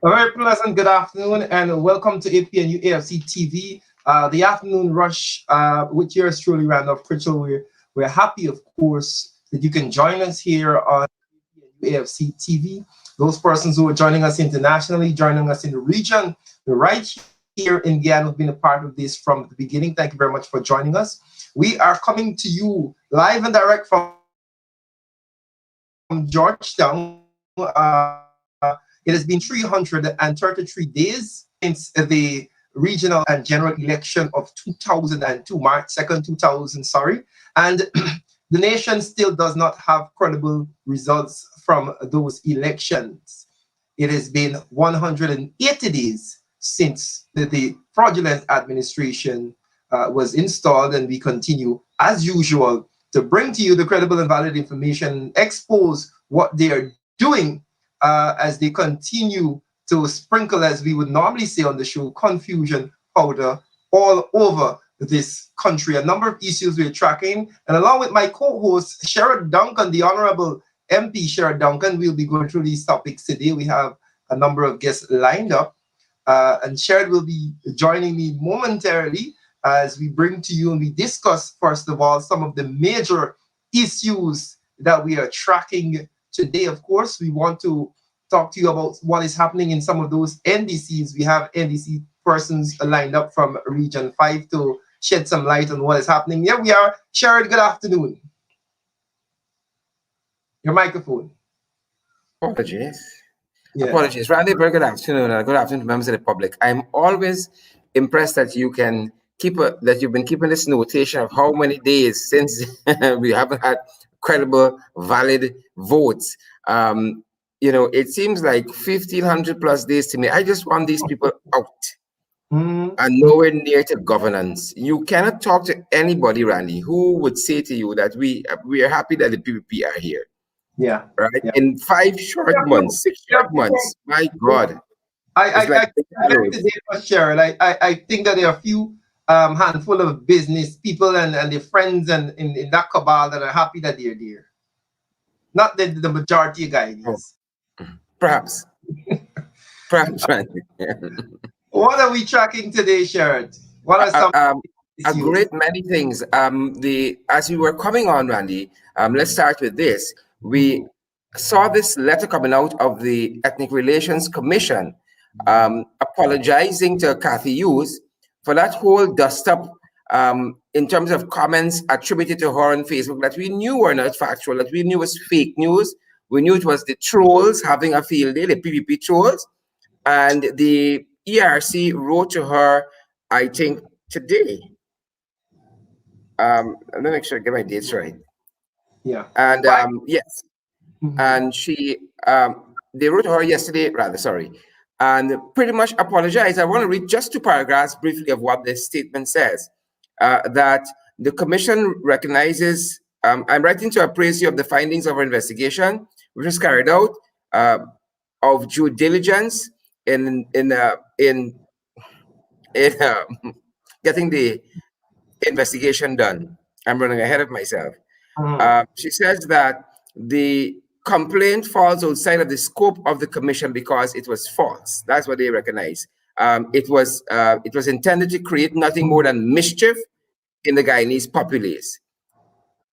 A very pleasant good afternoon and welcome to APNU+AFC TV, the afternoon rush with yours truly, Randolph Pritchell. We're happy, of course, that you can join us here on APNU+AFC TV. Those persons who are joining us internationally, joining us in the region, right here in Guyana, who've been a part of this from the beginning. Thank you very much for joining us. We are coming to you live and direct from Georgetown. It has been 333 days since the regional and general election of 2002, March 2nd, 2000, sorry. And the nation still does not have credible results from those elections. It has been 180 days since the fraudulent administration was installed, and we continue, as usual, to bring to you the credible and valid information, expose what they are doing as they continue to sprinkle, as we would normally say on the show, confusion powder all over this country. A number of issues we're tracking, and along with my co-host, Sherrod Duncan, the Honorable MP Sherrod Duncan, we'll be going through these topics today. We have a number of guests lined up, and Sherrod will be joining me momentarily as we bring to you and we discuss, first of all, some of the major issues that we are tracking today. Of course, we want to talk to you about what is happening in some of those NDCs. We have NDC persons lined up from Region 5 to shed some light on what is happening. Here we are. Sherrod, good afternoon. Your microphone. Apologies. Yeah. Apologies. Randy, very good afternoon. Good afternoon to members of the public. I'm always impressed that you can that you've been keeping this notation of how many days since we haven't had credible, valid votes. It seems like 1,500 plus days to me. I just want these people out and nowhere near to governance. You cannot talk to anybody, Randy, who would say to you that we are happy that the PPP are here. Yeah. Right. Yeah. In 5 short months, 6 short months. My God. I think that there are a few handful of business people and their friends and in that cabal that are happy that they're there. Not the majority of guys. Oh. Perhaps. Perhaps, right. What are we tracking today, Sherrod? What are some a great many things. As we were coming on, Randy, let's start with this. We saw this letter coming out of the Ethnic Relations Commission apologizing to Kathy Hughes for that whole dust-up in terms of comments attributed to her on Facebook that we knew were not factual, that we knew was fake news. We knew it was the trolls having a field day, the PPP trolls. And the ERC wrote to her, I think, today. Let me make sure I get my dates right. Yeah. And yes. And they wrote to her yesterday, and pretty much apologized. I want to read just 2 paragraphs briefly of what this statement says. That the commission recognizes, I'm writing to appraise you of the findings of our investigation, which was carried out of due diligence in getting the investigation done. I'm running ahead of myself. She says that the complaint falls outside of the scope of the commission because it was false. That's what they recognize. It was intended to create nothing more than mischief in the Guyanese populace.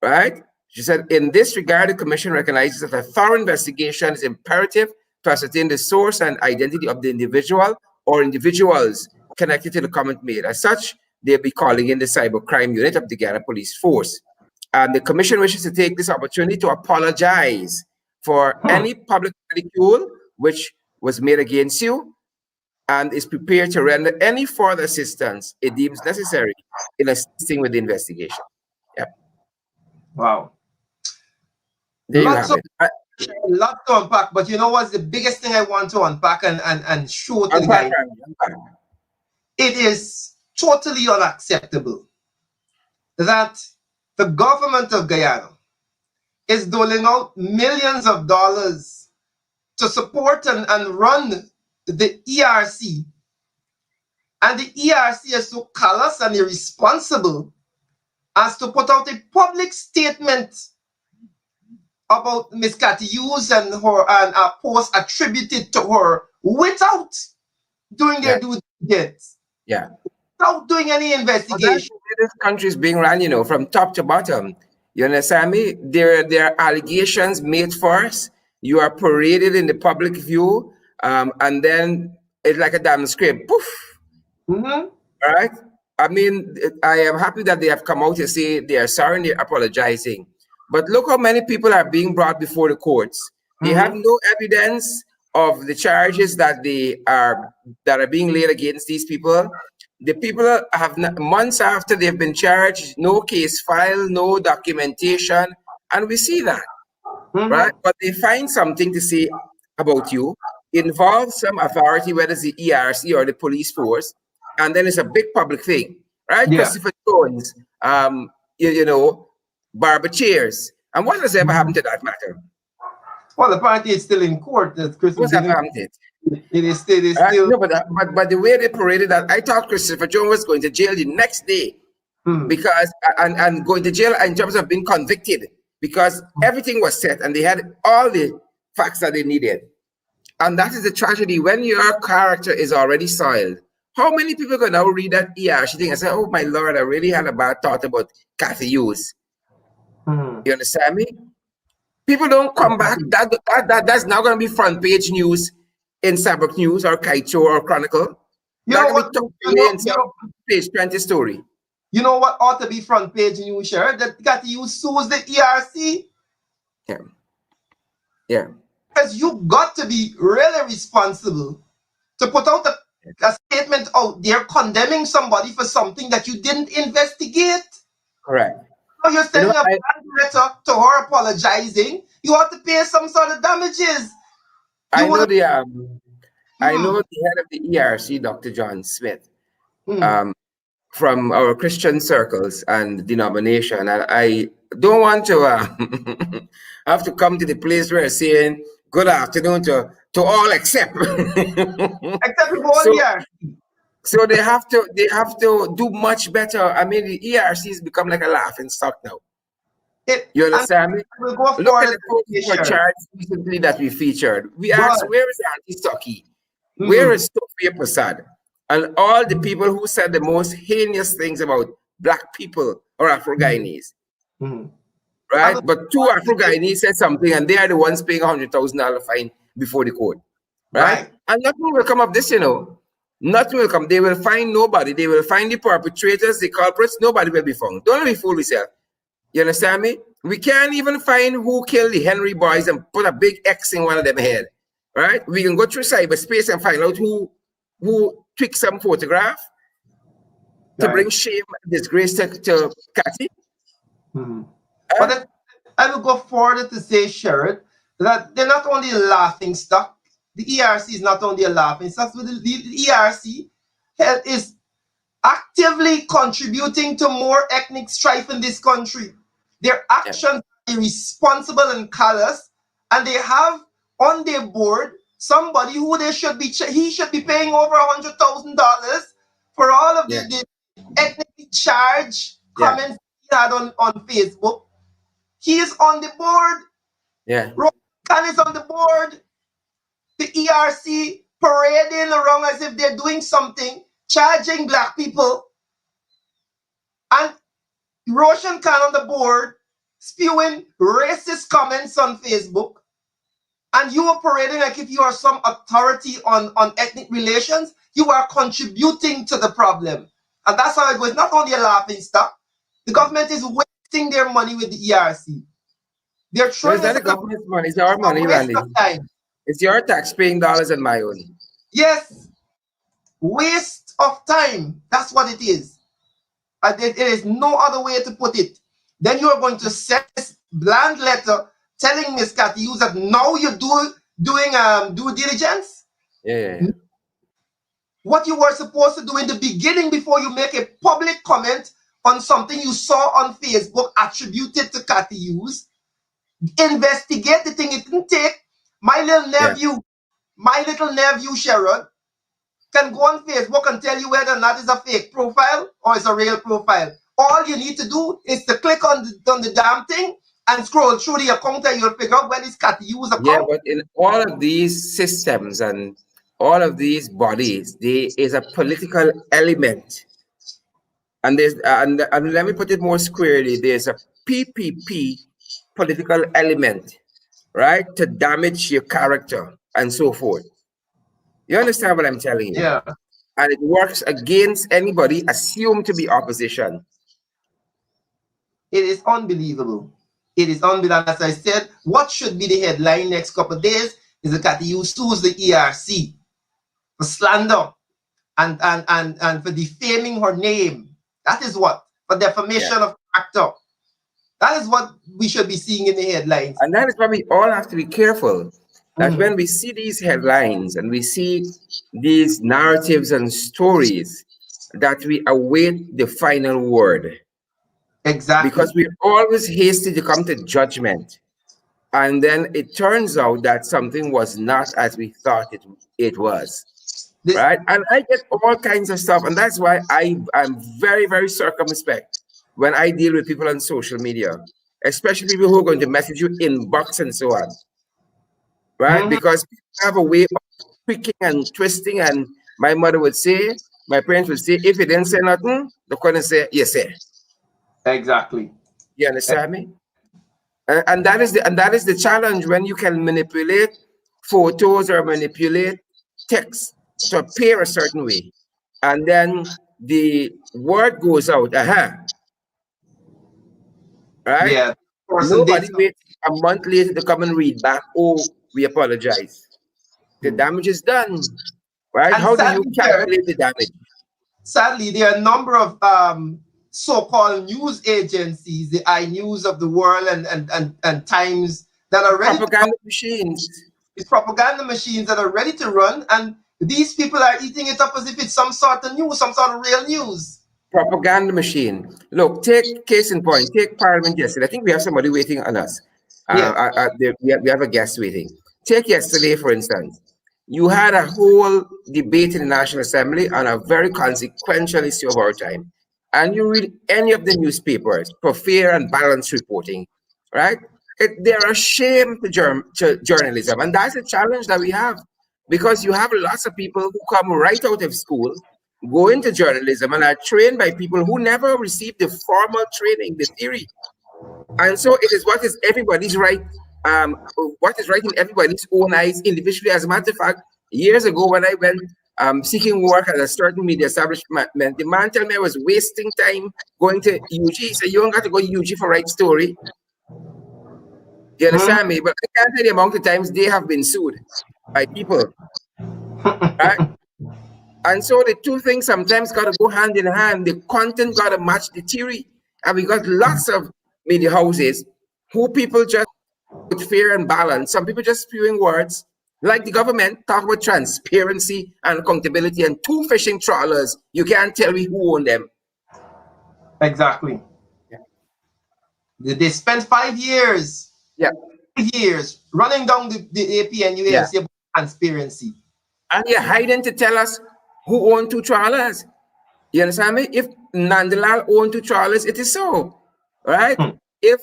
Right? She said, in this regard, the commission recognizes that a thorough investigation is imperative to ascertain the source and identity of the individual or individuals connected to the comment made. As such, they'll be calling in the cybercrime unit of the Guyana Police Force. And the commission wishes to take this opportunity to apologize for any public ridicule which was made against you, and is prepared to render any further assistance it deems necessary in assisting with the investigation. Yeah. Wow. There you have it. A lot to unpack, but you know what's the biggest thing I want to unpack and show to the guy? It is totally unacceptable that the government of Guyana is doling out millions of dollars to support and run the ERC. And the ERC is so callous and irresponsible as to put out a public statement about Ms. Kathy Hughes and a post attributed to her without doing their Yeah. due diligence, Yeah. without doing any Well, that's investigation. the way this country is being run, from top to bottom. You understand me? There are allegations made first. You are paraded in the public view, and then it's like a damn script. Poof. Mm-hmm. All right. I mean, I am happy that they have come out to say they are sorry and they're apologizing. But look how many people are being brought before the courts. They have Mm-hmm. no evidence of the charges that are being laid against these people. The people have months after they've been charged, no case file, no documentation, and we see that, right? Mm-hmm. But they find something to say about you, involve some authority, whether it's the ERC or the police force, and then it's a big public thing, right? Yeah. Christopher Jones, barber chairs. And what has ever happened to that matter? Well, apparently it's still in court. That Christmas What's ever didn't. happened to it? It is still. It is Right? still. No, but the way they paraded that, I thought Christopher Jones was going to jail the next day because and going to jail in terms of being convicted because everything was set and they had all the facts that they needed. And that is the tragedy when your character is already soiled. How many people can now read that ERC thing and say, "Oh my Lord, I really had a bad thought about Kathy Hughes." You understand me? People don't come back. That's now going to be front page news in Sabbath News or Kaito or Chronicle. You Not know going what? to be tucked away in some page 20 story. You know what ought to be front page news, share? That got to use sues the ERC. Yeah. Yeah. Because you got to be really responsible to put out a statement out there condemning somebody for something that you didn't investigate. Correct. So you're sending a bad letter to her apologizing. You ought to pay some sort of damages. I know the head of the ERC, Dr. John Smith, from our Christian circles and denomination, and I don't want to have to come to the place where saying good afternoon to all except except so they have to do much better. I mean, the ERC's become like a laughing stock now. You understand me? We'll go Look at the folks who were charged recently that we featured. We asked, where is Auntie Stocky? Where is Sophia Prasad? And all the people who said the most heinous things about Black people or Afro-Guyanese. Right? But two Afro-Guyanese said something and they are the ones paying $100,000 fine before the court. Right? And nothing will come of this, Nothing will come. They will find nobody. They will find the perpetrators, the culprits. Nobody will be found. Don't let me fool yourself. You understand me? We can't even find who killed the Henry boys and put a big X in one of them head. Right? We can go through cyberspace and find out who took some photograph to bring shame and disgrace to Cathy. But I will go further to say, Sherrod, that they're not only a laughing stock. The ERC is not only a laughing stock, but the ERC is actively contributing to more ethnic strife in this country. Their actions are irresponsible and callous, and they have on their board somebody who he should be paying over $100,000 for all of the ethnically charged comments he had on Facebook. He is on the board. Rokan is on the board. The ERC parading around as if they're doing something, charging Black people. And Roshan Khan on the board spewing racist comments on Facebook. And you are parading like if you are some authority on ethnic relations, you are contributing to the problem. And that's how it goes. Not only a laughing stock, the government is wasting their money with the ERC. They're trying to the government's money. It's our money, Randy. It's your tax-paying dollars and my own. Yes. Waste of time. That's what it is. And there is no other way to put it. Then you are going to send this bland letter telling Miss Cathy Hughes that now you're doing due diligence. What you were supposed to do in the beginning before you make a public comment on something you saw on Facebook attributed to Cathy Hughes. Investigate the thing. It didn't take my little nephew Sharon can go on Facebook and tell you whether or not it's a fake profile or it's a real profile. All you need to do is to click on the damn thing and scroll through the account and you'll figure out whether it's Cathy Hughes account. Yeah, but in all of these systems and all of these bodies, there is a political element. And there's and let me put it more squarely, there's a PPP political element, right? To damage your character and so forth. You understand what I'm telling you? Yeah. And it works against anybody assumed to be opposition. It is unbelievable. It is unbelievable. As I said, what should be the headline next couple of days is that you sues the ERC for slander and for defaming her name. That is what? For defamation of character. That is what we should be seeing in the headlines. And that is why we all have to be careful that when we see these headlines and we see these narratives and stories, that we await the final word. Exactly. Because we're always hasty to come to judgment. And then it turns out that something was not as we thought it was. Right? And I get all kinds of stuff. And that's why I'm very, very circumspect when I deal with people on social media, especially people who are going to message you inbox and so on. Right? Because people have a way of tweaking and twisting. And my mother would say, my parents would say, if you didn't say nothing, they're going to say, yes, sir. Exactly. You understand me? And that is the challenge when you can manipulate photos or manipulate text to appear a certain way, and then the word goes out. Right? Yeah. Nobody waits a month later to come and read back. Oh, we apologize. The damage is done. Right? And how do you calculate the damage? Sadly, there are a number of so-called news agencies, the iNews of the world and Times, that are ready propaganda machines. It's propaganda machines that are ready to run, and these people are eating it up as if it's some sort of news, some sort of real news. Propaganda machine. Look, take case in point. Take Parliament yesterday. I think we have somebody waiting on us. We have a guest waiting. Take yesterday, for instance. You had a whole debate in the National Assembly on a very consequential issue of our time. And you read any of the newspapers for fair and balanced reporting, right? They're a shame to journalism. And that's a challenge that we have, because you have lots of people who come right out of school, go into journalism, and are trained by people who never received the formal training, the theory. And so it is what is everybody's right, what is right in everybody's own eyes individually. As a matter of fact, years ago when I went seeking work at a certain media establishment, the man told me I was wasting time going to UG. He said, you don't got to go to UG for right story. You understand me? But I can't tell you the amount of times they have been sued by people. Right? And so the two things sometimes got to go hand in hand. The content got to match the theory. And we got lots of media houses who people just with fair and balance. Some people just spewing words, like the government, talk about transparency and accountability, and two fishing trawlers. You can't tell me who own them. Exactly. Yeah. They spent 5 years. Yeah. 5 years running down the APNU+AFC about transparency. And you're hiding to tell us who own two trawlers. You understand me? If Nandalal owned two trawlers, it is so. Right? If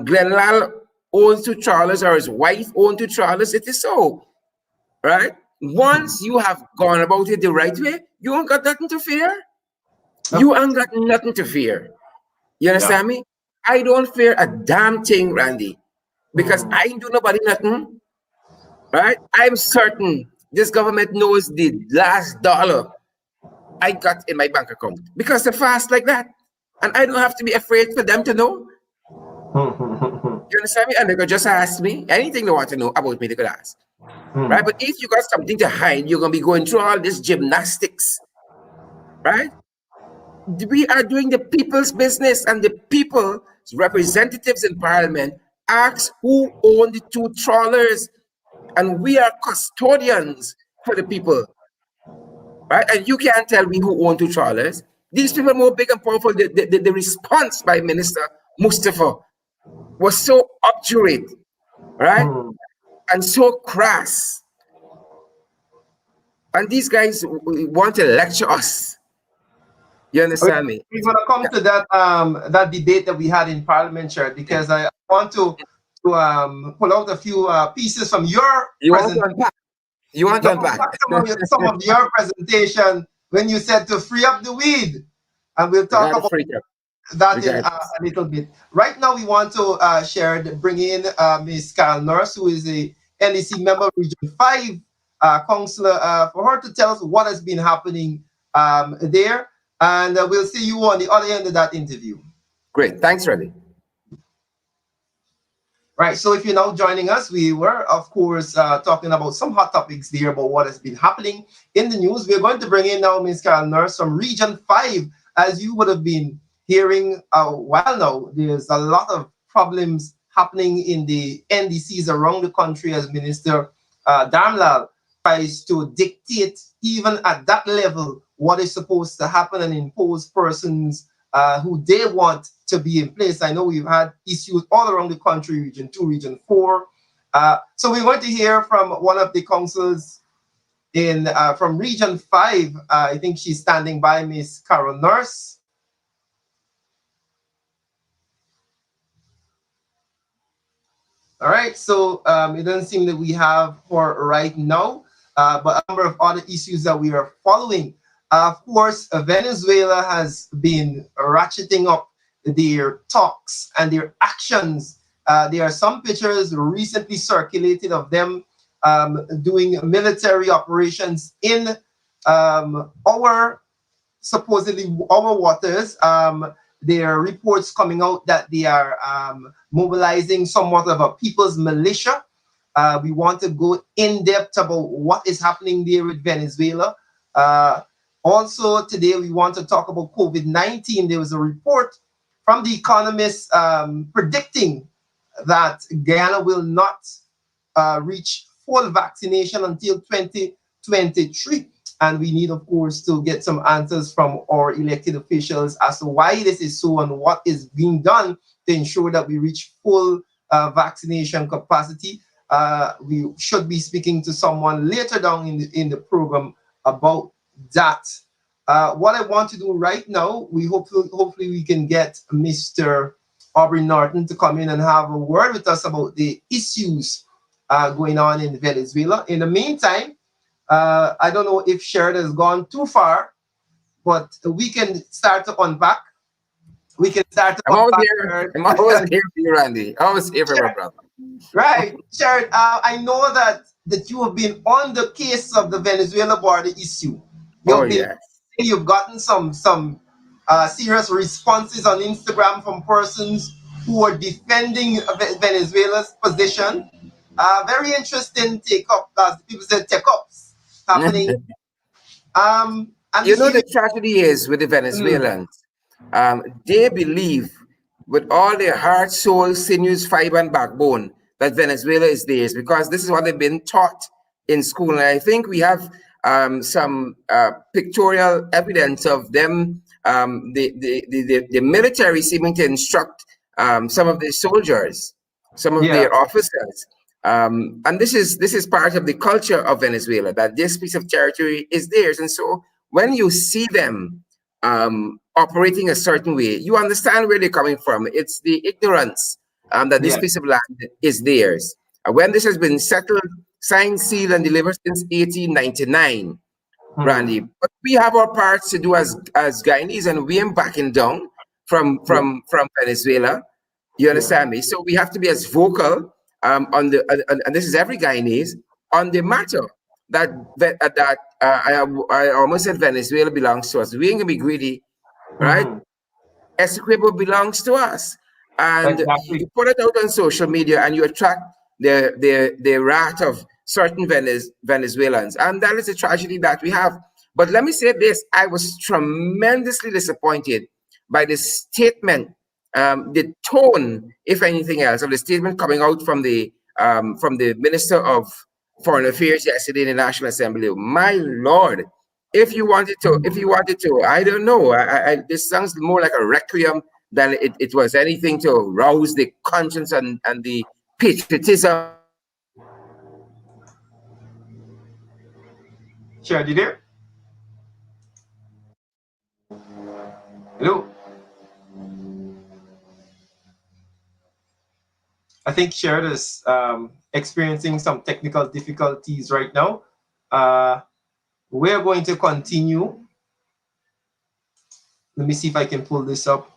Glenlal owns two trawlers, or his wife owns two trawlers, it is so. Right? Once you have gone about it the right way, you ain't got nothing to fear. You ain't got nothing to fear. You understand me? I don't fear a damn thing, Randy, because I ain't do nobody nothing. Right? I'm certain this government knows the last dollar I got in my bank account, because they're fast like that. And I don't have to be afraid for them to know. You understand me? And they could just ask me anything they want to know about me, they could ask. Right? But if you got something to hide, you're going to be going through all this gymnastics. Right? We are doing the people's business, and the people's representatives in Parliament ask who owned the two trawlers. And we are custodians for the people. Right? And you can't tell me who owned two trawlers. These people are more big and powerful. The response by Minister Mustafa was so obdurate, right? And so crass. And these guys want to lecture us. You understand me? We're going to come to that that debate that we had in Parliament, Chair, because I want to to pull out a few pieces from your You want to presentation. unpack? You want No, to unpack? not some of your presentation when you said to free up the weed, and we'll We talk got to about freak up. that in Regardless. a little bit. Right now, we want to bring in Ms. Carol Nurse, who is a NEC member of Region 5 counselor, for her to tell us what has been happening there. And we'll see you on the other end of that interview. Great. Thanks, Randy. Right, so if you're now joining us, we were, of course, talking about some hot topics there about what has been happening in the news. We're going to bring in now Ms. Carol Nurse from Region 5. As you would have been hearing a while now, there's a lot of problems happening in the NDCs around the country as Minister Damlal tries to dictate, even at that level, what is supposed to happen and impose persons who they want to be in place. I know we've had issues all around the country, Region 2, Region 4. So we're going to hear from one of the councillors in from Region 5. I think she's standing by, Miss Carol Nurse. All right, so it doesn't seem that we have her right now, but a number of other issues that we are following. Of course, Venezuela has been ratcheting up their talks and their actions. There are some pictures recently circulated of them doing military operations in our supposedly our waters. There are reports coming out that they are mobilizing somewhat of a people's militia. We want to go in depth about what is happening there with Venezuela. Also, today we want to talk about COVID-19. There was a report from The Economist predicting that Guyana will not reach full vaccination until 2023. And we need, of course, to get some answers from our elected officials as to why this is so and what is being done to ensure that we reach full vaccination capacity. We should be speaking to someone later down in the program about that. What I want to do right now, we hopefully we can get Mr. Aubrey Norton to come in and have a word with us about the issues going on in Venezuela. In the meantime, I don't know if Sheridan has gone too far, but we can start to unpack. We can start to I'm always unpack. here. I'm always here for you, Randy. Always here for my brother. Right, Sheridan. I know that you have been on the case of the Venezuela border issue. Oh, You've been yes. you've gotten some serious responses on Instagram from persons who are defending Venezuela's position. Very interesting take up, as people say, take ups happening. And You the know, issue. the tragedy is with the Mm, Venezuelans, they believe with all their heart, soul, sinews, fiber, and backbone that Venezuela is theirs because this is what they've been taught in school. And I think we have some pictorial evidence of them, the military seeming to instruct some of the soldiers, some of yeah, their officers. And this is part of the culture of Venezuela that this piece of territory is theirs. And so when you see them operating a certain way, you understand where they're coming from. It's the ignorance that this yeah. piece of land is theirs. When this has been settled, signed, sealed, and delivered since 1899, Mm, Randy, but we have our parts to do as Guyanese, and we ain't backing down yeah, from Venezuela. You yeah. understand me? So we have to be as vocal on the and this is every Guyanese on the matter that I almost said Venezuela belongs to us. We ain't gonna be greedy, right? Hmm. Essequibo belongs to us. And you Exactly. put it out on social media and you attract the wrath of certain Venezuelans. And that is a tragedy that we have. But let me say this, I was tremendously disappointed by the statement, the tone, if anything else, of the statement coming out from the Minister of Foreign Affairs yesterday in the National Assembly. My Lord, if you wanted to, I don't know. This sounds more like a requiem than it was anything to rouse the conscience and the patriotism of the Venezuelans. Sure, you there? Hello. I think think Shared is experiencing some technical difficulties right now. We're going to continue. Let me see if I can pull this up.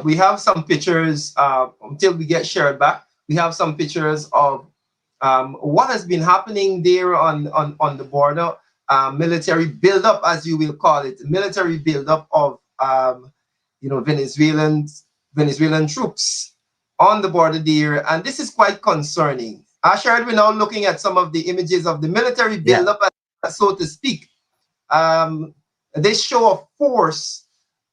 We have some pictures until we get Shared back. We have some pictures of what has been happening there on the border. Military buildup, as you will call it, military buildup of Venezuelan troops on the border there, and this is quite concerning. Shared, we're now looking at some of the images of the military Yeah. buildup, so to speak. This show of force.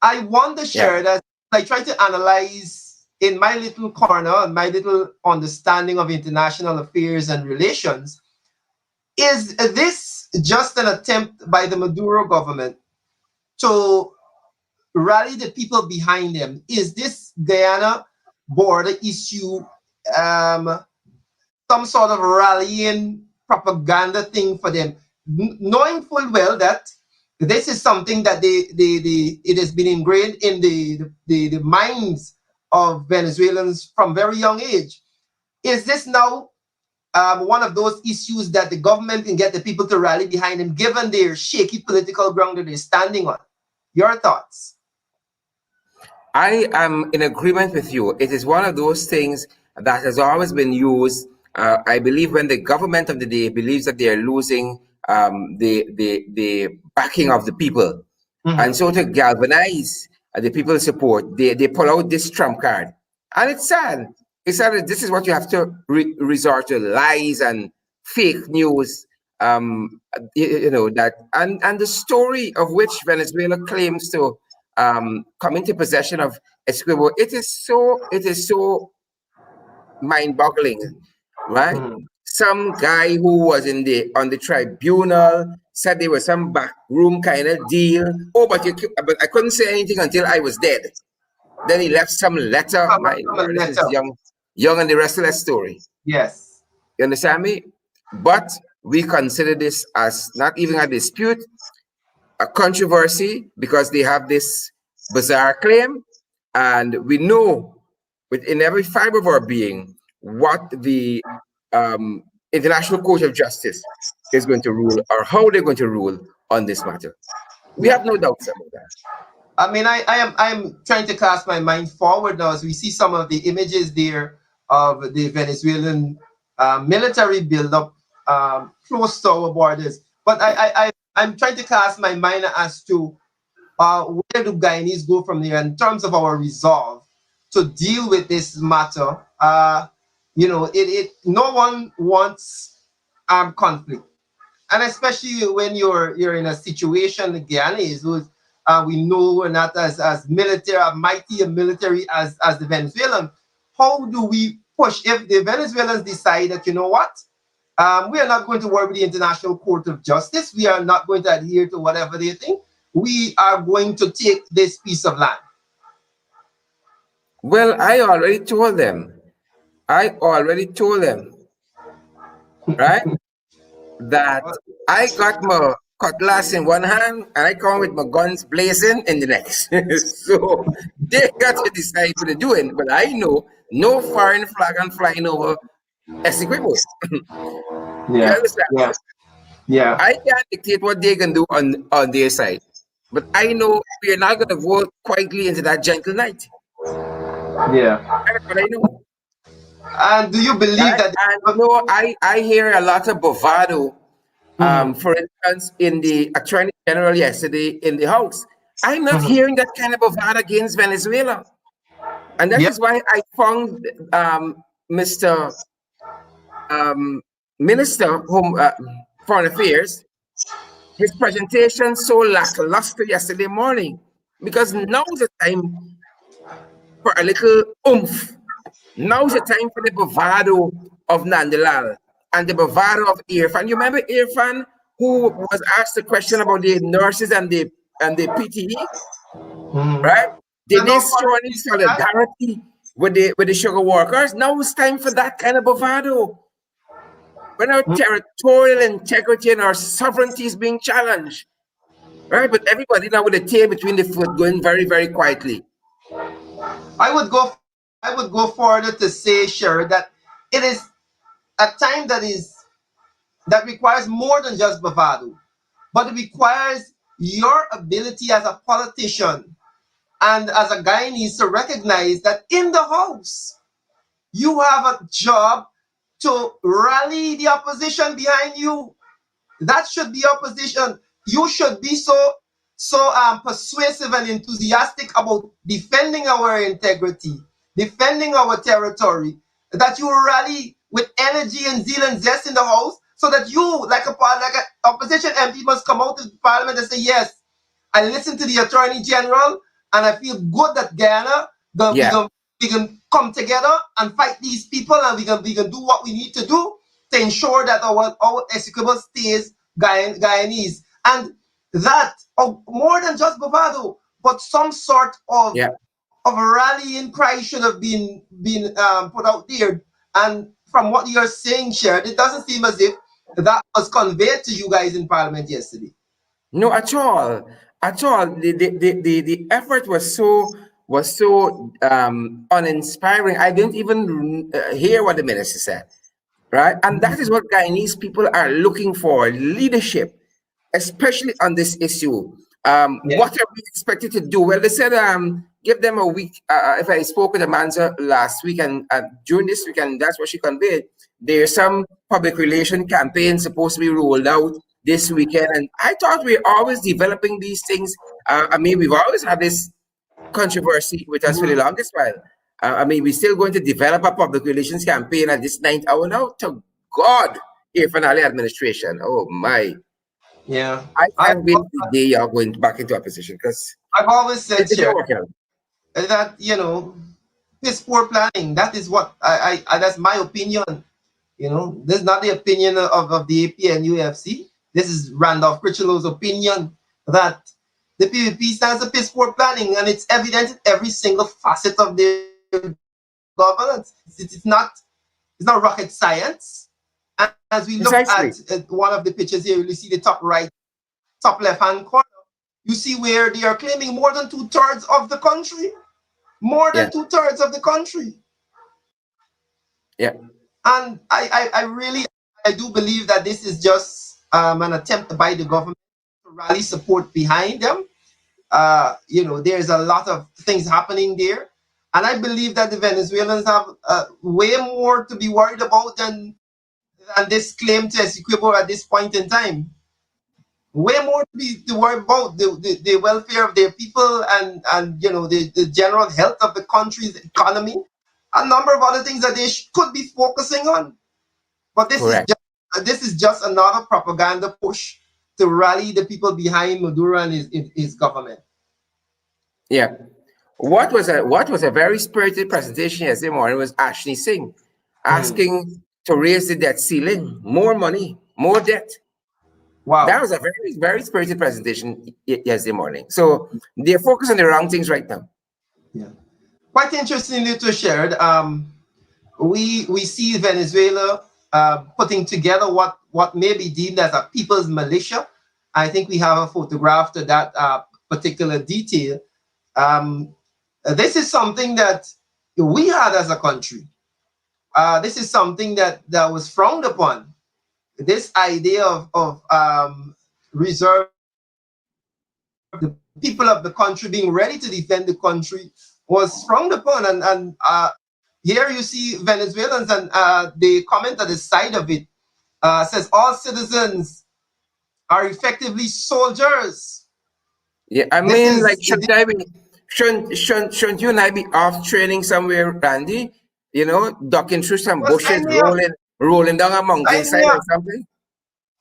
I wonder, Yeah. Shared, that I try to analyze in my little corner and my little understanding of international affairs and relations, is this just an attempt by the Maduro government to rally the people behind them? Is this Guyana border issue some sort of rallying propaganda thing for them, knowing full well that this is something that it has been ingrained in the minds of Venezuelans from very young age? Is this now one of those issues that the government can get the people to rally behind them, given their shaky political ground that they're standing on? Your thoughts? I am in agreement with you. It is one of those things that has always been used. I believe when the government of the day believes that they are losing the backing of the people, and so to galvanize the people's support, they pull out this trump card, and it's sad. It's sad that this is what you have to resort to: lies and fake news. That and the story of which Venezuela claims to come into possession of Esquivel. It is so mind-boggling, right? Some guy who was on the tribunal said there was some backroom kind of deal. Oh, but I couldn't say anything until I was dead. Then he left some letter. My God, this is young and the rest of that story. Yes. You understand me? But we consider this as not even a dispute, a controversy, because they have this bizarre claim, and we know within every fiber of our being what the International Court of Justice is going to rule, or how they're going to rule on this matter. We have no doubts about that. I mean, I'm trying to cast my mind forward now as we see some of the images there of the Venezuelan military buildup close to our borders. But I'm trying to cast my mind as to where do Guyanese go from there in terms of our resolve to deal with this matter. No one wants armed conflict, and especially when you're in a situation like Guyana is, who's we know we're not as military, mighty and military as the Venezuelan. How do we push if the Venezuelans decide that, you know what, we are not going to work with the International Court of Justice, we are not going to adhere to whatever they think, we are going to take this piece of land? Well, I already told them, right, that I got my cutlass in one hand and I come with my guns blazing in the next. So they got to decide what they're doing. But I know no foreign flag and flying over Essequibo. You Yeah, understand? yeah, yeah, I can't dictate what they can do on their side. But I know we are not going to go quietly into that gentle night. yeah. That's what I know. And do you believe Right? that? And I hear a lot of bravado. For instance, in the Attorney General yesterday in the House, I'm not hearing that kind of bravado against Venezuela. And that Yeah. is why I found Mr. Minister Foreign Affairs, his presentation so lackluster yesterday morning. Because now's the time for a little oomph. Now's the time for the bravado of Nandalal and the bravado of Irfan. You remember Irfan, who was asked a question about the nurses and the PTE, right? Did And they no show any solidarity with the sugar workers? Now it's time for that kind of bravado. When our territorial integrity and our sovereignty is being challenged, right? But everybody now with a tail between the foot, going very, very quietly. I would go further to say, sure, that it is a time that requires more than just bravado, but it requires your ability as a politician and as a Guyanese to recognize that in the House, you have a job to rally the opposition behind you. That should be your position. You should be so persuasive and enthusiastic about defending our integrity, defending our territory, that you rally with energy and zeal and zest in the House, so that you, like an opposition MP, must come out of Parliament and say, yes, I listened to the Attorney General, and I feel good that Guyana, Yeah. we can come together and fight these people, and we can do what we need to do to ensure that our executable stays Guyanese. And that, more than just bravado, but some sort Yeah. of a rallying cry should have been put out there. And from what you're saying, Sharon, it doesn't seem as if that was conveyed to you guys in Parliament yesterday. No, at all. At all. The effort was so uninspiring. I didn't even hear what the minister said. Right? And that is what Guyanese people are looking for, leadership, especially on this issue. Yeah. What are we expected to do? Well, they said give them a week. If I spoke with Amanza last week and during this weekend, that's what she conveyed. There's some public relation campaign supposed to be rolled out this weekend. And I thought we we're always developing these things. I mean, we've always had this controversy with us for the longest while. I mean, we're still going to develop a public relations campaign at this ninth hour now. To God, here for the administration. Oh my! Yeah. I I've, can't wait the day you're going back into opposition because I've always said, it didn't Sharon, work out. that, piss poor planning. That is what that's my opinion. This is not the opinion of the APNUFC. This is Randolph Critchlow's opinion that the PVP stands for piss poor planning, and it's evident in every single facet of their governance. It's not rocket science. And as we look Precisely. at one of the pictures here, you see the top left hand corner. You see where they are claiming more than 2/3 of the country. More than Yeah. 2/3 of the country. Yeah. And I do believe that this is just an attempt by the government to rally support behind them. There's a lot of things happening there. And I believe that the Venezuelans have way more to be worried about than this claim to Essequibo at this point in time. Way more to worry about the welfare of their people and the general health of the country's economy. A number of other things that they could be focusing on. But Correct. this is just another propaganda push to rally the people behind Maduro and his government. Yeah. What was a very spirited presentation yesterday morning was Ashley Singh asking to raise the debt ceiling, more money, more debt. Wow. That was a very, very spirited presentation yesterday morning. So they're focused on the wrong things right now. Yeah. Quite interestingly to share, we see Venezuela putting together what may be deemed as a people's militia. I think we have a photograph to that particular detail. This is something that we had as a country. This is something that was frowned upon. This idea of reserve the people of the country being ready to defend the country was frowned upon. And here you see Venezuelans, and the comment at the side of it says all citizens are effectively soldiers. Yeah, I mean, like, shouldn't you and I be off training somewhere, Randy? Ducking through some bushes, rolling down a mountainside or something.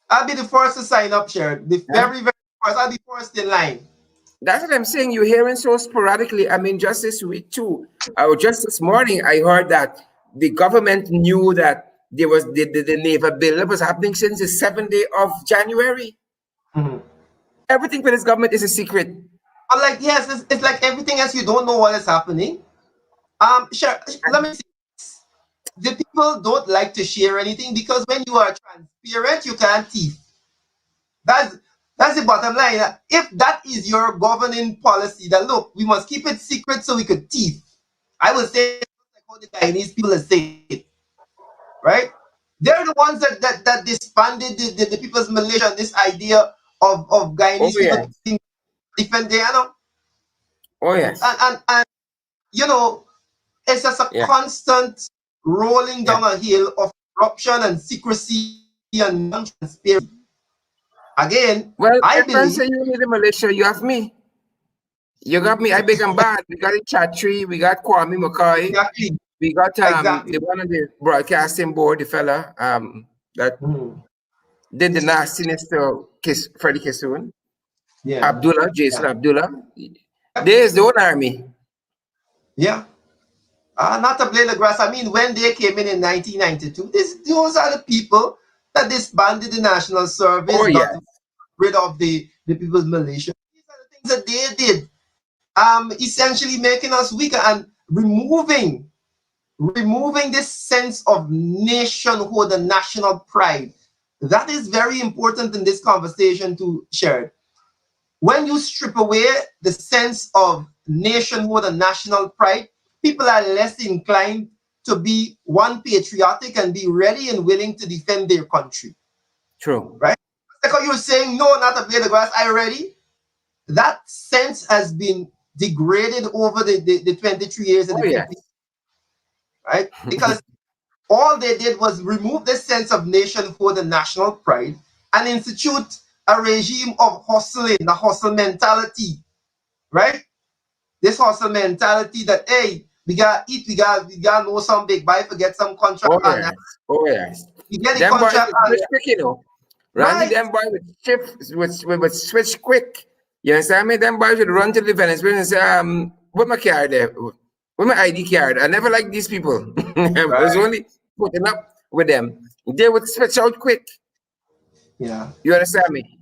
I'll be the first to sign up, Sharon. The very, very first. I'll be first in line. That's what I'm saying. You're hearing so sporadically. I mean, just this week too. Just this morning, I heard that the government knew that there was the naval buildup was happening since the 7th day of January. Mm-hmm. Everything for this government is a secret. I'm like, yes, it's like everything else. You don't know what is happening. Sure. Let me see. The people don't like to share anything because when you are transparent, you can't thief. That's the bottom line. If that is your governing policy, that look, we must keep it secret so we could thief. I would say like how the Chinese people say it. right? They're the ones that disbanded the people's militia. This idea of Oh Guyanese people yes. defend Guyana, Oh yes. and you know, it's just a Yeah. constant rolling Yeah. down a hill of corruption and secrecy and non-transparency. Again, Well, I if I believe say you need a militia, you have me. You got me. I big and bad. We got it Chatri. We got Kwame McCoy. exactly, We got exactly. the one on the broadcasting board, the fella that Mhm. did the nastiness to Freddie Kissoon. Yeah, Abdullah, Jason yeah, Abdullah. yep, There's the own army. yeah. Not to blame the grass. I mean, when they came in 1992, those are the people that disbanded the national service, Oh got yes. rid of the people's militia. These are the things that they did, essentially making us weaker and removing this sense of nationhood and national pride. That is very important in this conversation to share. When you strip away the sense of nationhood and national pride, people are less inclined to be one patriotic and be ready and willing to defend their country. True. Right? Like how you were saying, no, not to play the grass, I ready. That sense has been degraded over the 23 years of Oh the yes. people, right? Because all they did was remove this sense of nationhood and national pride and institute a regime of hustling, the hustle mentality, right? This hustle mentality that, hey, we got to eat, we got to know some big buy, forget some contract Oh on that. yes. Oh yes. You get the Them boys contract with on switch that. quick, you know. Randy, Right, them boys with shift with switch quick. You understand me? Them boys would run to the Venezuela and say, what my card there? What my ID card? I never liked these people. I was right. only putting up with them. They would switch out quick. Yeah. You understand me?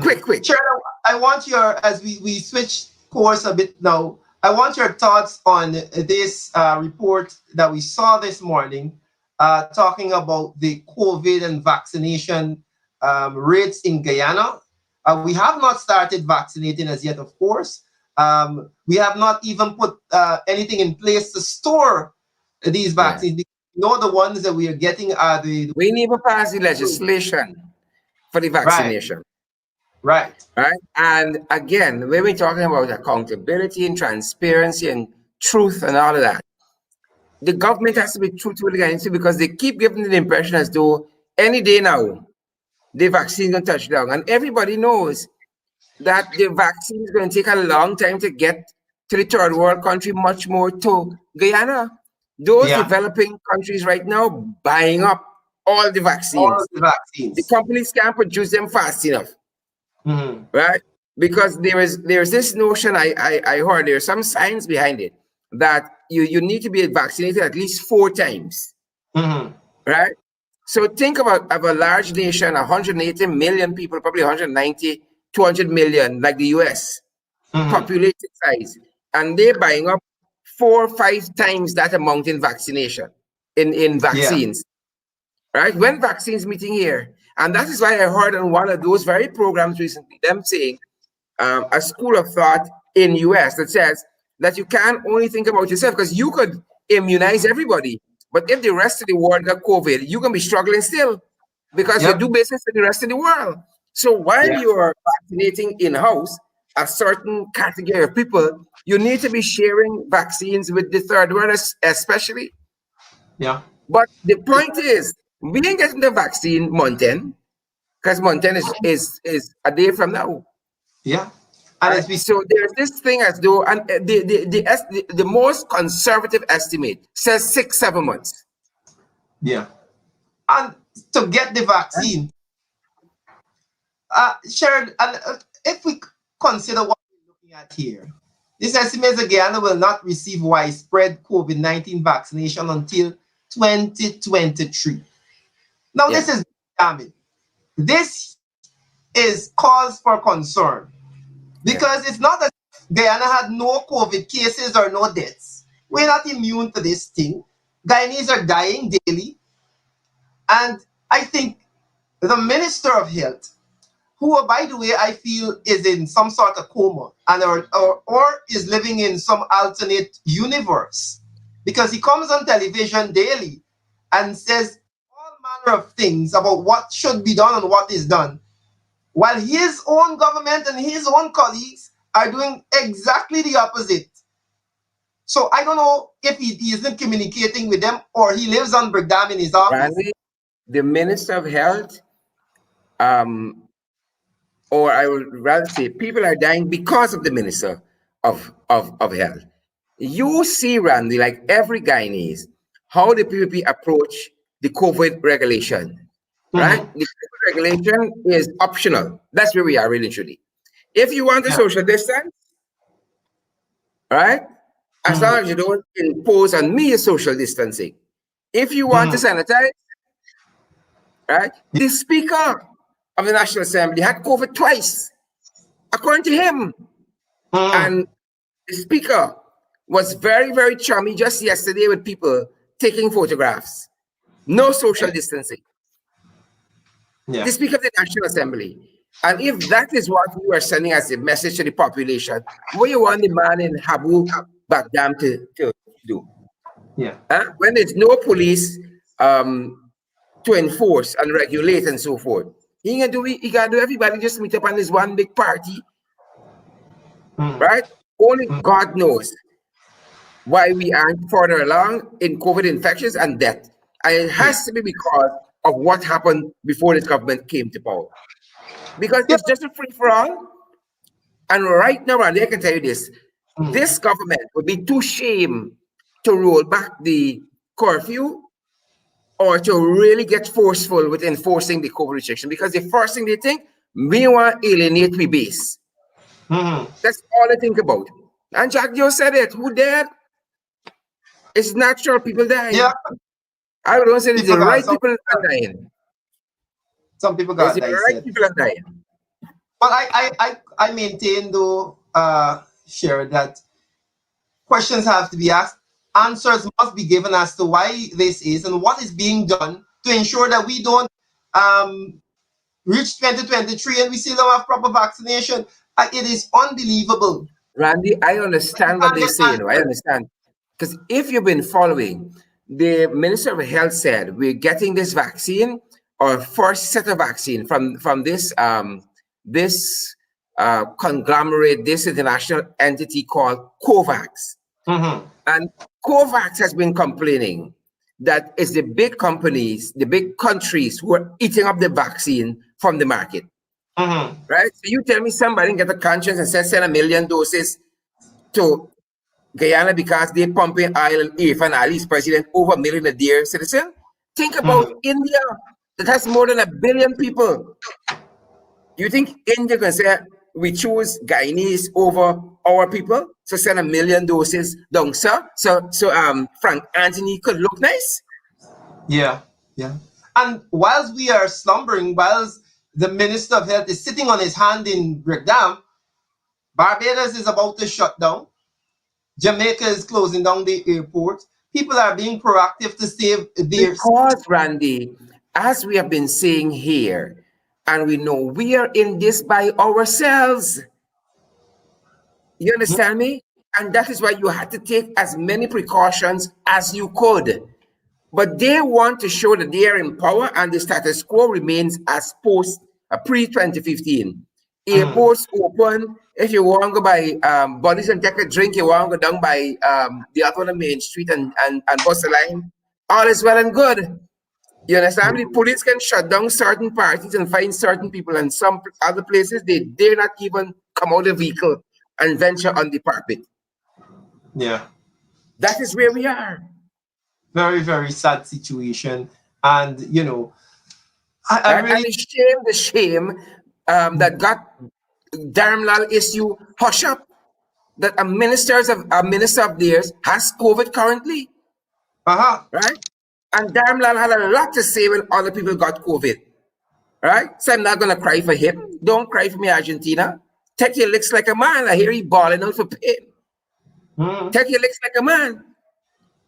Quick, quick. Sharon, I want your, as we switch course a bit now, I want your thoughts on this report that we saw this morning, talking about the COVID and vaccination rates in Guyana. We have not started vaccinating as yet, of course. We have not even put anything in place to store these Yeah. vaccines. You know, the ones that we are getting are We need to pass the legislation for the right, vaccination. right. Right? And again, when we're talking about accountability and transparency and truth and all of that, the government has to be truthful against it because they keep giving the impression as though any day now the vaccine going to touch down. And everybody knows that the vaccine is going to take a long time to get to the third world country, much more to Guyana. Those Yeah, developing countries right now buying up all the all of vaccines. the The vaccines. companies can't produce them fast enough, Mhm. right? Because there's this notion I heard, there's some science behind it that you need to be vaccinated at least 4 times, Mhm. right? So think of a large nation, 180 million people, probably 190, 200 million, like the US, Mhm. population size, and they're buying up 4 or 5 times that amount in vaccination, in Yeah. vaccines, right? When vaccines meeting here. And that is why I heard on one of those very programs recently, them saying a school of thought in US that says that you can't only think about yourself because you could immunize everybody. But if the rest of the world got COVID, you're gonna be struggling still because you Yep. do business with the rest of the world. So while Yeah. you are vaccinating in-house a certain category of people, you need to be sharing vaccines with the third world, especially. Yeah. But the point is, we ain't getting the vaccine Mountain because Mountain is a day from now. Yeah. And Right. as we So there's this thing as though, and the most conservative estimate says 6 7 months. yeah. And to get the Right? vaccine, Sharon, and if we consider what we're looking at here, this estimates that Guyana will not receive widespread COVID-19 vaccination until 2023. Now, Yeah, this is damning. This is cause for concern yeah, because it's not that Guyana had no COVID cases or no deaths. We're not immune to this thing. Guyanese are dying daily. And I think the Minister of Health, who, by the way, I feel is in some sort of coma and or is living in some alternate universe, because he comes on television daily and says manner of things about what should be done and what is done, while his own government and his own colleagues are doing exactly the opposite. So I don't know if he isn't communicating with them or he lives on Brigham in his office. Randy, the Minister of Health, or I would rather say, people are dying because of the Minister of Health. You see, Randy, like every Guyanese, how the PPP approach the COVID regulation, right? The COVID regulation is optional. That's where we are really truly. If you want a social distance, right? As long as you don't impose on me a social distancing. If you want to sanitize, right? The Speaker of the National Assembly had COVID twice, according to him. And the Speaker was very, very chummy just yesterday with people taking photographs. No social distancing. The Speaker of the National Assembly. And if that is what you are sending as a message to the population, what you want the man in Habu Baghdam to do? Yeah. When there's no police to enforce and regulate and so forth, he got to do everybody just meet up on this one big party, right? Only God knows why we aren't further along in COVID infections and death. And it has to be because of what happened before this government came to power. Because it's just a free-for-all. And right now, Randy, I can tell you this. This government would be too ashamed to roll back the curfew or to really get forceful with enforcing the COVID restriction. Because the first thing they think, we want to alienate we base. That's all they think about. And Jack Joe said it. Who dead? It's natural, people dying. Yeah. I don't say it's the right people are dying. Some people got the right people are dying. But I maintain though, Sherry, that questions have to be asked. Answers must be given as to why this is and what is being done to ensure that we don't reach 2023 and we still don't have proper vaccination. It is unbelievable. Randy, I understand what they're saying. I understand. Because if you've been following, the Minister of Health said we're getting this vaccine or first set of vaccine from this conglomerate, this international entity called COVAX. And COVAX has been complaining that it's the big companies, the big countries who are eating up the vaccine from the market. Right? So you tell me somebody can get a conscience and send 1 million doses to Guyana because they're pumping oil and Irfan Ali's president over 1 million a year citizen? Think about India that has more than 1 billion people. You think India can say we choose Guyanese over our people? So send 1 million doses down, sir. So Frank Anthony could look nice. Yeah. And whilst we are slumbering, whilst the Minister of Health is sitting on his hand in Brigham, Barbados is about to shut down. Jamaica is closing down the airport. People are being proactive to save their... Because, Randy, as we have been saying here, and we know we are in this by ourselves. You understand me? And that is why you had to take as many precautions as you could. But they want to show that they are in power and the status quo remains as pre-2015. Airports open. If you want to go by Buddies and take a drink, you want to go down by the other one on Main Street and bus the line, all is well and good. You understand? The police can shut down certain parties and find certain people, and some other places they dare not even come out of the vehicle and venture on the parapet. Yeah. That is where we are. Very, very sad situation. And, you know, I really... And the shame that got Dharmlal issue hush up, that a minister of theirs has COVID currently. Right? And Dharmlal had a lot to say when other people got COVID. Right? So I'm not going to cry for him. Don't cry for me, Argentina. Take your licks like a man. I hear he balling out for pain. Take your licks like a man.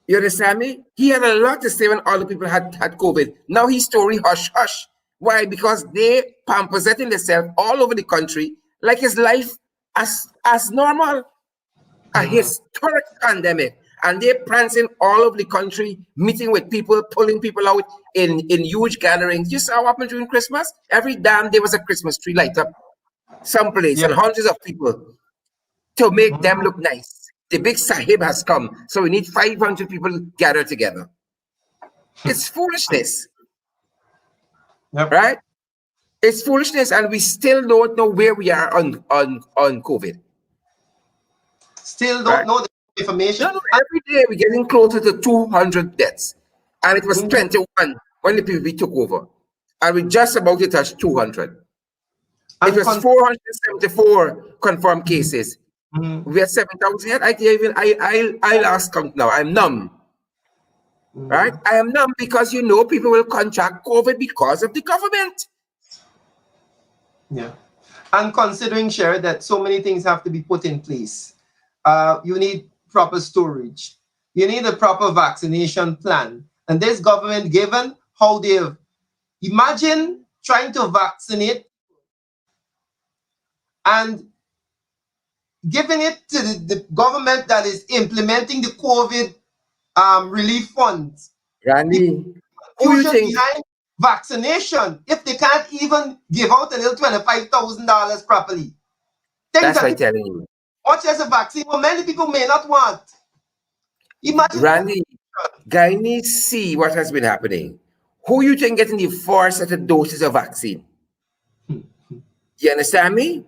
You understand me? He had a lot to say when other people had COVID. Now his story hush hush. Why? Because they pampersetting themselves all over the country like his life as normal. A historic pandemic. And they're prancing all over the country, meeting with people, pulling people out in huge gatherings. You saw what happened during Christmas? Every damn day was a Christmas tree light up someplace, Yeah. and hundreds of people to make them Mhm. look nice. The big sahib has come, so we need 500 people gathered together. It's foolishness, Yep. right? It's foolishness, and we still don't know where we are on COVID, Still don't right? know the information. No, no, every day we're getting closer to 200 deaths. And it was Mhm. 21 when the PPP took over. And we just about to touch 200. It And was 474 confirmed cases. Mhm. We are 7,000 yet. I can't even, I last count now. I'm numb, right? Mhm. I am numb because people will contract COVID because of the government. Yeah. And considering, Sher, that so many things have to be put in place, you need proper storage. You need a proper vaccination plan. And this government, given how they've imagine trying to vaccinate and giving it to the government that is implementing the COVID relief funds. The Randy, who you confusion think? behind vaccination, if they can't even give out a little $25,000 properly. Things That's that what I'm people telling you. watch as a vaccine, but many people may not want. Imagine that. Randy, Guyanese see what has been happening. Who you think getting the first set of doses of vaccine? You understand me?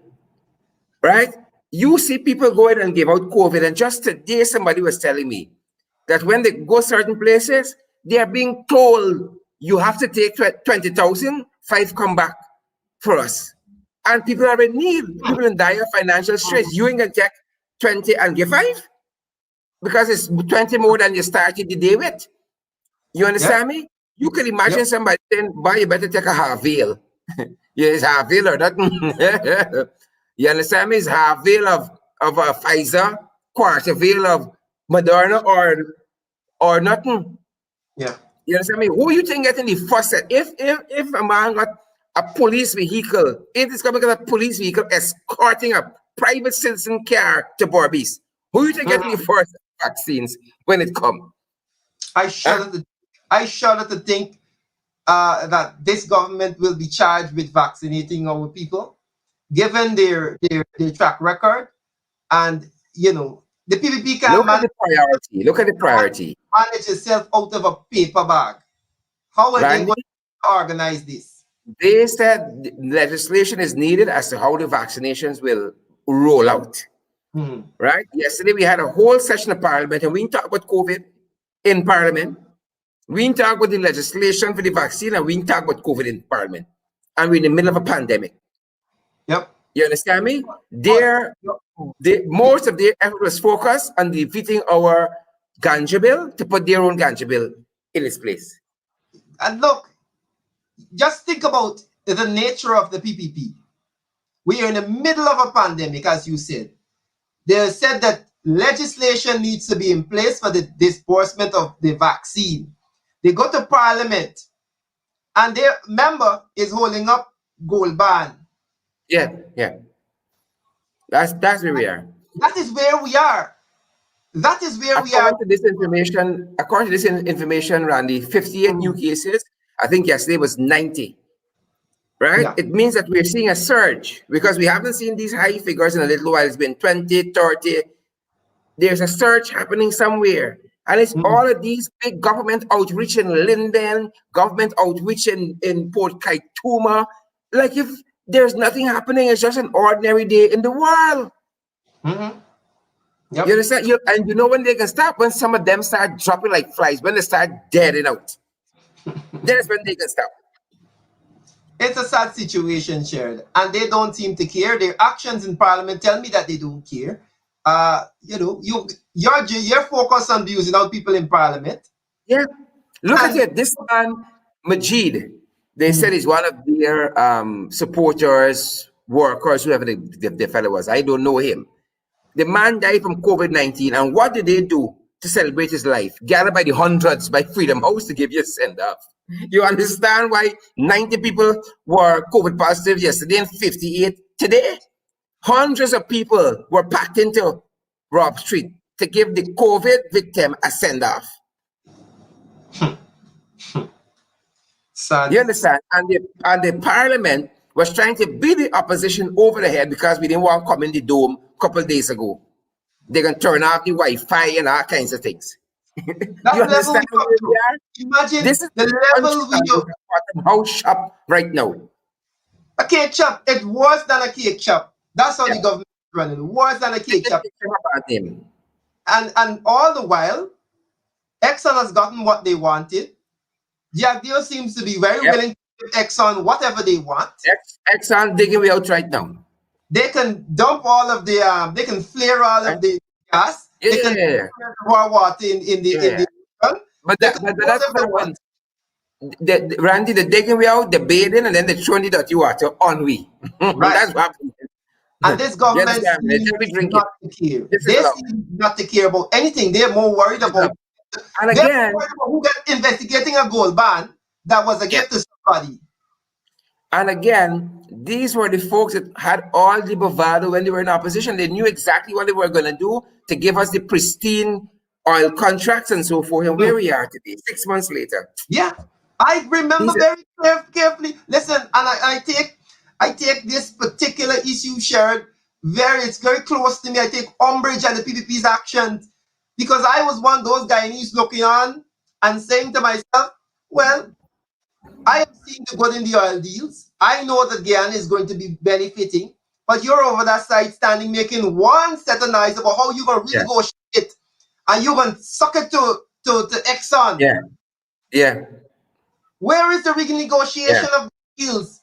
Right? You see people go in and give out COVID, and just today somebody was telling me that when they go certain places, they are being told you have to take 20,000, 5 come back for us. And people are in need, people in dire financial straits. You ain't gonna take 20 and give 5 because it's 20 more than you started the day with. You Yep, understand me? You can imagine yep, somebody saying, boy, you better take a half veil. Yeah, it's half veil or nothing. You understand me? It's half veil of a Pfizer, quarter veil of Moderna or nothing. yeah. You understand me? Who you think getting the first set? If a man got a police vehicle, if it's coming get a police vehicle escorting a private citizen car to Barbies, who you think getting the Mhm. first vaccines when it come? I Huh? shudder to, I shudder to think that this government will be charged with vaccinating our people, given their track record, and the PPP can Look at the priority. Look at the priority. manage itself out of a paper bag. How are they Randy, going to organize this? they said legislation is needed as to how the vaccinations will roll out. Hmm. Right? Yesterday we had a whole session of Parliament, and we didn't talk about COVID in Parliament. We didn't talk about the legislation for the vaccine, and we didn't talk about COVID in Parliament. And we're in the middle of a pandemic. Yep. You understand me? But Most of their effort was focused on defeating our ganja bill to put their own ganja bill in its place. and look, just think about the nature of the PPP. We are in the middle of a pandemic, as you said. They said that legislation needs to be in place for the disbursement of the vaccine. They go to Parliament, and their member is holding up gold band. Yeah, yeah. That's where we are. That is where we are. That is where we are. According to this information, Randy, 58 new Mm, cases. I think yesterday was 90. Right? yeah. It means that we're seeing a surge because we haven't seen these high figures in a little while. It's been 20, 30. There's a surge happening somewhere. And it's Mm, all of these big government outreach in Linden, government outreach in Port Kaituma. Like if there's nothing happening, it's just an ordinary day in the world. mhm. You Yep. understand? And you know when they can stop? When some of them start dropping like flies, when they start deading out. Then is when they can stop. It's a sad situation, Sharon, and they don't seem to care. Their actions in Parliament tell me that they don't care. You're focused on abusing out people in Parliament, Yeah. Look at and it. This man, Majid, they said Mhm. he's one of their supporters, workers, whoever the fellow was. I don't know him. The man died from COVID-19. And what did they do to celebrate his life? Gathered by the hundreds by Freedom House to give you a send off. You understand why 90 people were COVID positive yesterday and 58 today? Hundreds of people were packed into Rob Street to give the COVID victim a send-off. Sad. You understand? And the parliament was trying to beat the opposition over the head because we didn't want to come in the dome a couple of days ago. They're going to turn off the Wi-Fi and all kinds of things. You That level understand we come where we to. are? Imagine This is the the country level we that is do. a bottom house shop right now. A cake chop, it's worse than a cake chop. That's how Yeah. the government is running. Worse than a cake chop. About him. And all the while, Exxon has gotten what they wanted. Jack Deere seems to be very Yep. willing to give Exxon whatever they want. Exxon digging me out right now. They can dump all of the they can flare all of the gas. Yeah. They can flare the raw water in the ocean. But They that's can do what whatever they happens. want. Randy, they're digging me out, they're bathing, and then they're throwing the dirty water on we. Right. That's what happens. And this You government understand? They seems tell me drink not it. to care. This is They allowed. seem not to care about anything. They're more worried about And they're again, more worried about who got investigating a gold band that was a gift to somebody. and again, these were the folks that had all the bravado when they were in opposition. They knew exactly what they were going to do to give us the pristine oil contracts and so forth. And where we are today, 6 months later. Yeah, I remember very carefully. Listen, and I take this particular issue shared it's very close to me. I take umbrage at the PPP's actions because I was one of those Guyanese looking on and saying to myself, well, I am seeing the good in the oil deals. I know that Guyana is going to be benefiting, but you're over that side standing making one set of noise about how you're going to renegotiate it and you're going to suck it to Exxon. Yeah. Where is the renegotiation of deals?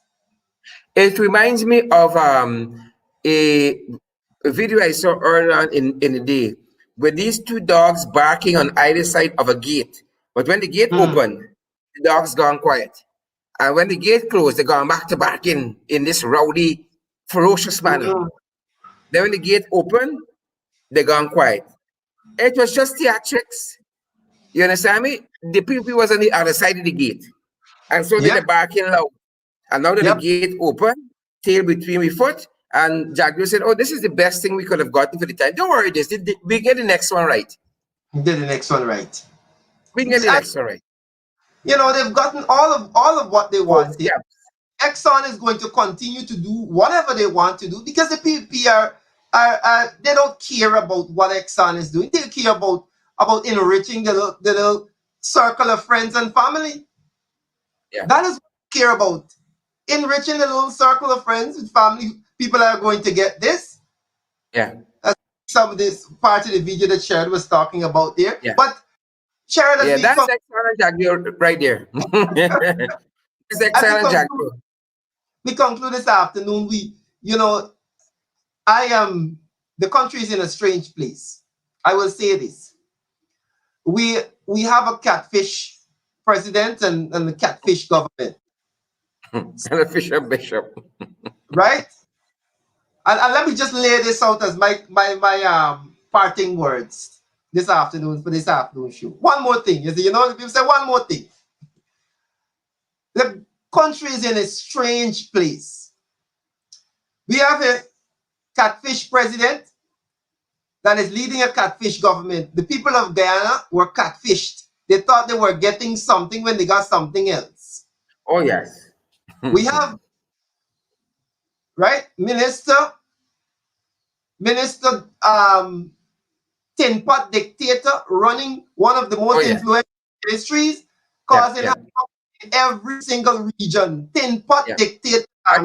It reminds me of a video I saw earlier on in the day with these two dogs barking on either side of a gate. But when the gate opened, the dogs gone quiet. And when the gate closed, they gone back to barking in this rowdy, ferocious manner. Then when the gate opened, they gone quiet. It was just theatrics. You understand me? The people was on the other side of the gate. And so they barking loud. And now that the gate opened, tail between my foot, and Jaguar said, oh, this is the best thing we could have gotten for the time. Don't worry, we get the next one right. We did the next one right. We can get the next one right. You know, they've gotten all of what they wanted. Yeah. Exxon is going to continue to do whatever they want to do because the PPP are they don't care about what Exxon is doing. They care about enriching the little circle of friends and family. Yeah. That is what they care about. Enriching the little circle of friends and family. People are going to get this. Yeah. Some of this part of the video that Sharon was talking about there. Yeah. But Sharon, that's excellent Jaguar right there. It's excellent Jaguar. We conclude this afternoon. The country is in a strange place. I will say this. We have a catfish president and a catfish government. And a fisher bishop. Right? And let me just lay this out as my parting words this afternoon for this afternoon show. One more thing. People say one more thing. The country is in a strange place. We have a catfish president that is leading a catfish government. The people of Guyana were catfished. They thought they were getting something when they got something else. Oh, yes. We have, right, Minister Tin Pot dictator running one of the most influential ministries, causing in every single region. Tin Pot dictator. I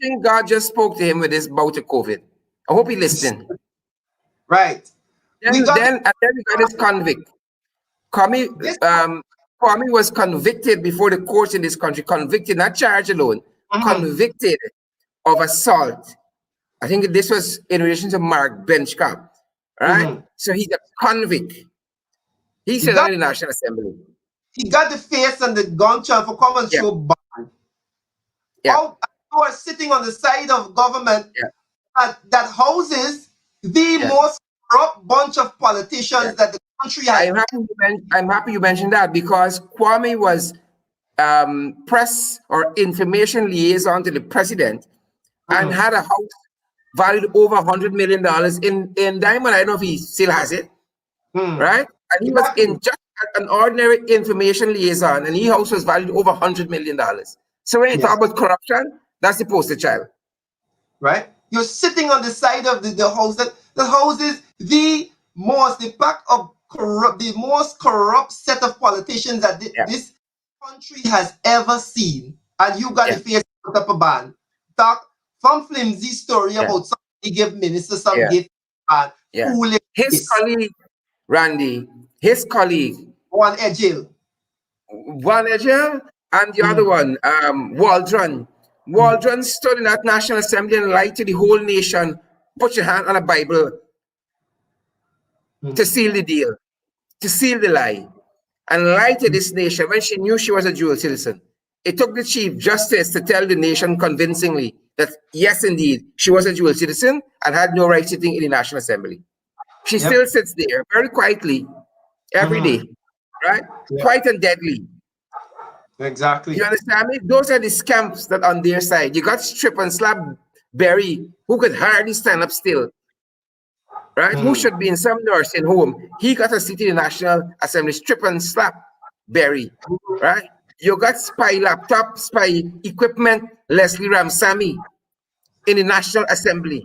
think God just spoke to him with this bout of COVID. I hope he listened. Right. Then we got this convict. Kwame was convicted before the courts in this country. Convicted, not charged alone. Convicted of assault. I think this was in relation to Mark Benchcap. Right? So he's a convict. He said that in the National Assembly. He got the face and the gunshot for come and show band. You are sitting on the side of government that houses the most corrupt bunch of politicians that the country has. I'm happy you mentioned that because Kwame was press or information liaison to the president and had a house valued over $100 million in diamond. I don't know if he still has it, right? And he was in just an ordinary information liaison, and his house was valued over $100 million. So when you talk about corruption, that's the poster child. Right? You're sitting on the side of the house. That the house is the pack of the most corrupt set of politicians that this country has ever seen. And you got the face to put up a ban. Talk some flimsy story about somebody give minister some gift and fooling. His colleague, Randy, his colleague, one Ejil, and the other one, Waldron. Waldron stood in that National Assembly and lied to the whole nation. Put your hand on a Bible to seal the deal, to seal the lie, and lied to this nation when she knew she was a dual citizen. It took the Chief Justice to tell the nation convincingly that, yes, indeed, she was a dual citizen and had no right sitting in the National Assembly. She still sits there very quietly every day, right? Quiet and deadly. Exactly. You understand me? Those are the scamps that on their side. You got Strip and Slap Berry, who could hardly stand up still, right? Who should be in some nursing home. He got a seat in the National Assembly. Strip and Slap Berry, right? You got spy laptop, spy equipment, Leslie Ramsamy in the National Assembly.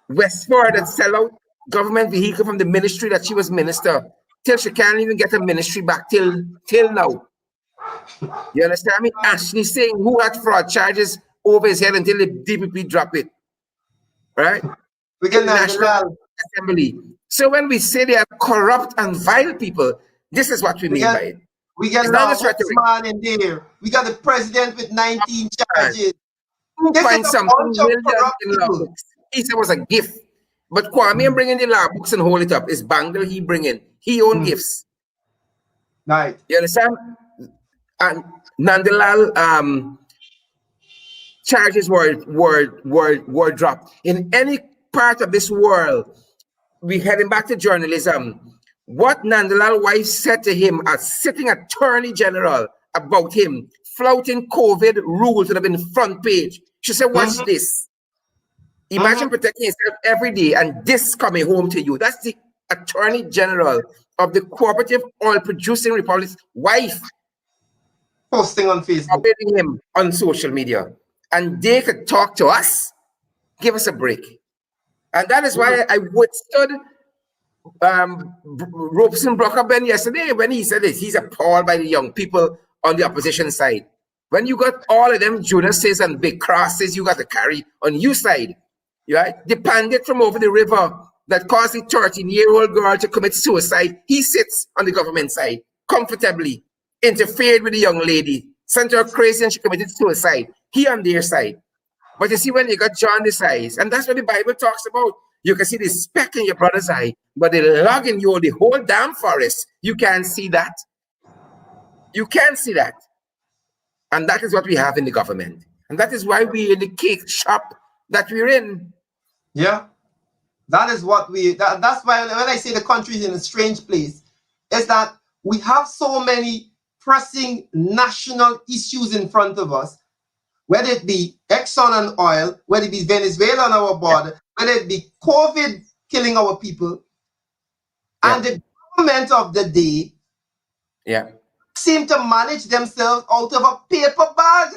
Westford that sell out government vehicle from the ministry that she was minister till she can't even get her ministry back till now. You understand me? Ashley Singh, who had fraud charges over his head until the DPP drop it, right? We get National Assembly. So when we say they are corrupt and vile people, this is what we mean by it. We got man in there. We got the president with 19 charges. Who finds something million in law books? He said it was a gift. But Kwame bringing the law books and hold it up. It's Bangle he bringing. He own gifts. Right. You understand? And Nandalal charges were dropped. In any part of this world, we heading back to journalism. What Nandalal wife said to him as sitting attorney general about him flouting COVID rules would have been front page. She said, "Watch this. Imagine protecting yourself every day and this coming home to you." That's the attorney general of the Cooperative Oil Producing Republic's wife posting on Facebook, updating him on social media, and they could talk to us. Give us a break. And that is why I withstood Robeson Brockben yesterday when he said this. He's appalled by the young people on the opposition side. When you got all of them Judases and big crosses you got to carry on your side, right? The bandit from over the river that caused the 13-year-old girl to commit suicide, he sits on the government side comfortably, interfered with the young lady, sent her crazy and she committed suicide. He on their side. But you see, when you got jaundice eyes, and that's what the Bible talks about. You can see the speck in your brother's eye, but the log in you, the whole damn forest, you can't see that. You can't see that. And that is what we have in the government. And that is why we're in the cake shop that we're in. Yeah. That is what that's why when I say the country is in a strange place, is that we have so many pressing national issues in front of us, whether it be Exxon and oil, whether it be Venezuela on our border, whether it be COVID killing our people, and the government of the day seem to manage themselves out of a paper bag.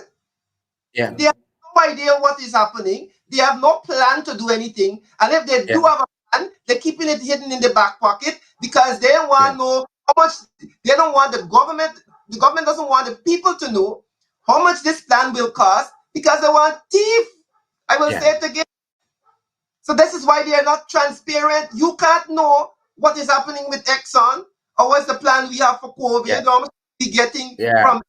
They have no idea what is happening. They have no plan to do anything. And if they do have a plan, they're keeping it hidden in the back pocket because they want to know how much. They don't want the government doesn't want the people to know how much this plan will cost because they want thief. I will say it again. So this is why they are not transparent. You can't know what is happening with Exxon or what's the plan we have for COVID. How much we getting from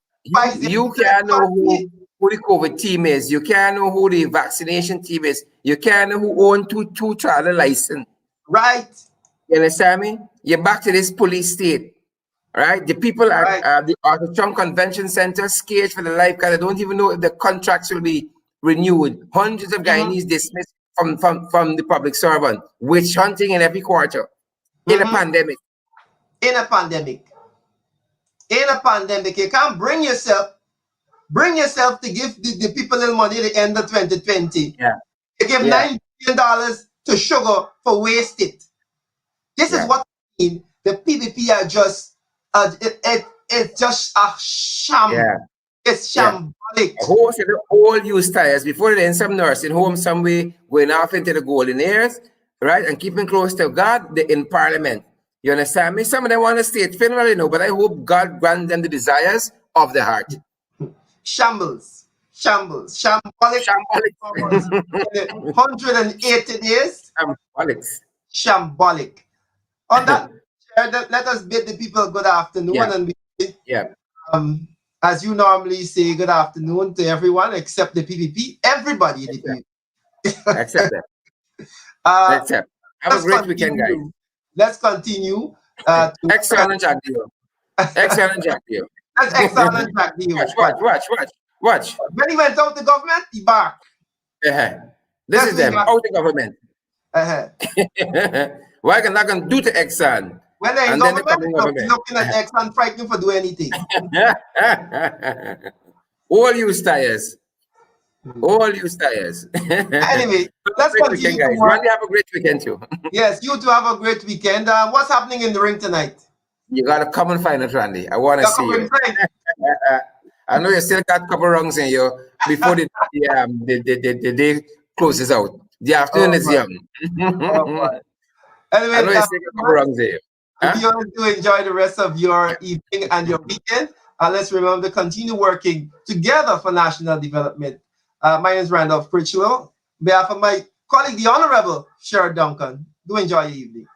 you can't know who the COVID team is. You can't know who the vaccination team is. You can't know who owns two travel license. Right. You understand me? You're back to this police state. Right? The people at the Trump Convention Center scared for their life because they don't even know if the contracts will be renewed. Hundreds of Guyanese dismissed from the public servant. Witch hunting in every quarter. In a pandemic. In a pandemic. In a pandemic. You can't bring yourself to give the people a little money at the end of 2020. Yeah. You give $9 billion to sugar for waste it. This is what I mean. The PPP are just it's just a sham. Yeah. It's shambolic. All use tires before they in some nursing home somewhere going off into the golden years, right? And keeping close to God, they in parliament. You understand me? Some of them want to stay funeral, you know, but I hope God grant them the desires of the heart. Shambles. Shambolic. Shambolic. 180 days. Shambolic. On that, let us bid the people good afternoon. And we, as you normally say, good afternoon to everyone except the PPP. Everybody in the PPP. Except that. Except. Have a great weekend, guys. Let's continue. Excellent Jack Dio. Excellent Jack Dio. That's excellent Jack Dio. Watch. When he went out the government, he back. This is them, out the government. Why can I do to Exxon? When they're in government, looking at Exxon frightening for do anything. All use tires. All use tires. Anyway, let's continue. Guys. Randy, have a great weekend too. Yes, you too have a great weekend. What's happening in the ring tonight? You gotta come and find it, Randy. I want to see you. I know you still got a couple rungs in you before the day closes out. The afternoon is young. Anyway, I know you still got a couple rungs in you. If you want to enjoy the rest of your evening and your weekend, let's remember to continue working together for national development. My name is Randolph Pritchlow. On behalf of my colleague, the Honorable Sherrod Duncan, do enjoy your evening.